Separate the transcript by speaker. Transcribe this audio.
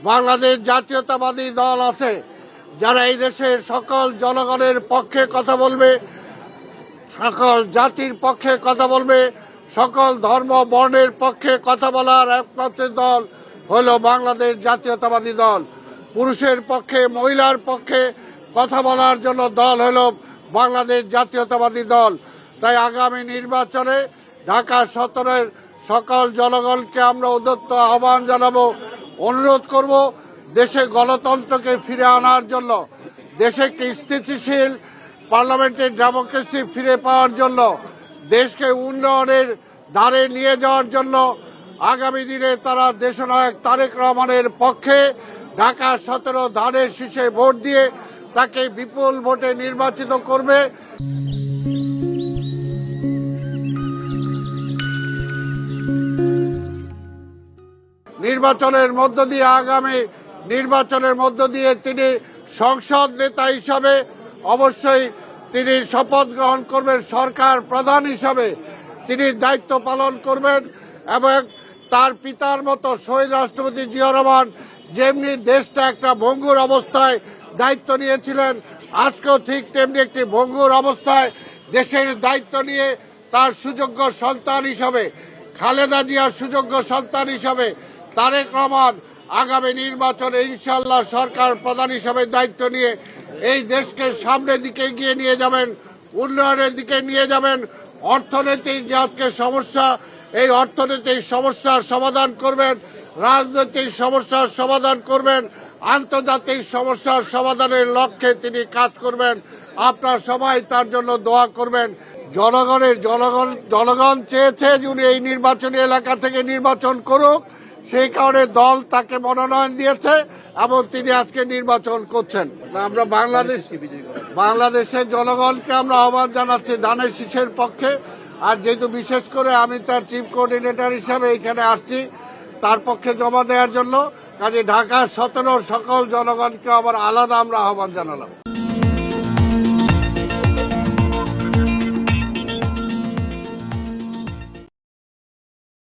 Speaker 1: বাংলাদেশ জাতীয়তাবাদী দল আছে, যারা এই দেশের সকল জনগণের পক্ষে কথা বলবে, সকল জাতির পক্ষে কথা বলবে, সকল ধর্ম বর্ণের পক্ষে কথা বলার একমাত্র দল হলো বাংলাদেশ জাতীয়তাবাদী দল। পুরুষের পক্ষে, মহিলার পক্ষে কথা বলার জন্য দল হলো বাংলাদেশ জাতীয়তাবাদী দল। তাই আগামী নির্বাচনে ঢাকা 17-এর সকল জনগণকে আমরা উদ্যত আহ্বান জানাবো, অনুরোধ করব দেশে গণতন্ত্রকে ফিরে আনার জন্য, দেশে একটি স্থিতিশীল পার্লামেন্টের ডেমোক্রেসি ফিরে পাওয়ার জন্য, দেশকে উন্নয়নের ধারে নিয়ে যাওয়ার জন্য আগামী দিনে তারা দেশনায়ক তারেক রহমানের পক্ষে ঢাকা 17 ধানের শীষে ভোট দিয়ে তাকে বিপুল ভোটে নির্বাচিত করবে। নির্বাচনের মধ্য দিয়ে, আগামী নির্বাচনের মধ্য দিয়ে তিনি সংসদ নেতা হিসাবে অবশ্যই তিনি শপথ গ্রহণ করবেন, সরকার প্রধান হিসাবে তিনি দায়িত্ব পালন করবেন এবং তার পিতার মতো শহীদ রাষ্ট্রপতি জিয়া রহমান যেমনি দেশটা একটা ভঙ্গুর অবস্থায় দায়িত্ব নিয়েছিলেন, আজকেও ঠিক তেমনি একটি ভঙ্গুর অবস্থায় দেশের দায়িত্ব নিয়ে তার সুযোগ্য সন্তান হিসাবে, খালেদা জিয়ার সুযোগ্য সন্তান হিসাবে তারেক রহমান আগামী নির্বাচনে ইনশাআল্লাহ সরকার প্রধান হিসাবে দায়িত্ব নিয়ে এই দেশকে সামনের দিকে এগিয়ে নিয়ে যাবেন, উন্নয়নের দিকে নিয়ে যাবেন। অর্থনৈতিক যে আজকে সমস্যা, এই অর্থনৈতিক সমস্যার সমাধান করবেন, রাজনৈতিক সমস্যার সমাধান করবেন, আন্তর্জাতিক সমস্যার সমাধানের লক্ষ্যে তিনি কাজ করবেন। আপনারা সবাই তার জন্য দোয়া করবেন। জনগণ চেয়েছে যে উনি এই নির্বাচনী এলাকা থেকে নির্বাচন করুক, সেই কারণে দল তাকে মনোনয়ন দিয়েছে এবং তিনি আজকে নির্বাচন করছেন। আমরা বাংলাদেশের জনগণকে আমরা আহ্বান জানাচ্ছি ধানের শীষের পক্ষে। আর যেহেতু বিশেষ করে আমি তার চিফ কোঅর্ডিনেটর হিসাবে এখানে আসছি তার পক্ষে জমা দেওয়ার জন্য, কাজে ঢাকা 17 সকল জনগণকে আবার আলাদা আমরা আহ্বান জানালাম।